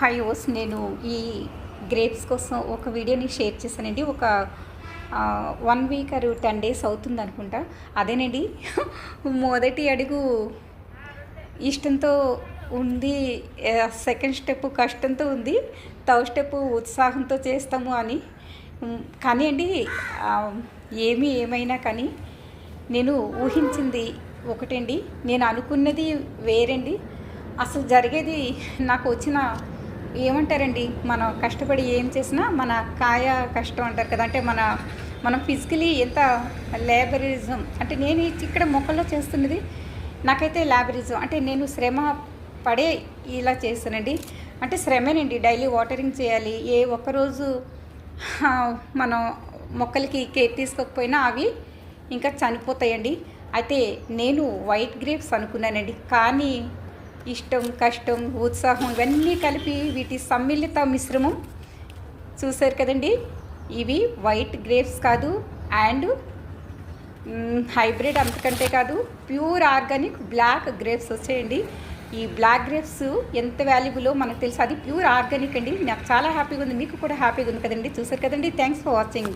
Hi ఓస్ నేను ఈ గ్రేప్స్ కోసం ఒక వీడియోని షేర్ చేశానండి. ఒక 1 వీక్ ఆర్ 10 డేస్ అవుతుంది అనుకుంటా. అదేనండి మొదటి అడుగు ఇష్టంతో ఉంది, సెకండ్ స్టెప్ కష్టంతో ఉంది, థర్డ్ స్టెప్ ఉత్సాహంతో చేస్తాము అని. కానీ అండి ఏమైనా కానీ నేను ఊహించింది ఒకటండి, నేను అనుకున్నది వేరండి. అసలు జరిగేది నాకు వచ్చిన ఏమంటారండి, మనం కష్టపడి ఏం చేసినా మన కాయ కష్టం అంటారు కదా. అంటే మనం ఫిజికలీ ఎంత లేబరిజం అంటే నేను ఇక్కడ మొక్కల్లో చేస్తున్నది నాకైతే లేబరిజం అంటే నేను శ్రమ పడే ఇలా చేస్తానండి. అంటే శ్రమేనండి, డైలీ వాటరింగ్ చేయాలి. ఏ ఒక్కరోజు మనం మొక్కలకి కేర్ తీసుకోకపోయినా అవి ఇంకా చనిపోతాయండి. అయితే నేను వైట్ గ్రేప్స్ అనుకున్నానండి, కానీ ఇష్టం, కష్టం, ఉత్సాహం ఇవన్నీ కలిపి వీటి సమ్మిళిత మిశ్రమం చూశారు కదండి. ఇవి వైట్ గ్రేప్స్ కాదు అండ్ హైబ్రిడ్ అంతకంటే కాదు, ప్యూర్ ఆర్గానిక్ బ్లాక్ గ్రేప్స్ వచ్చాయండి. ఈ బ్లాక్ గ్రేప్స్ ఎంత వాల్యుబులో మనకు తెలుసు. అది ప్యూర్ ఆర్గానిక్ అండి. నాకు చాలా హ్యాపీగా ఉంది, మీకు కూడా హ్యాపీగా ఉంది కదండి. చూశారు కదండి. Thanks for watching.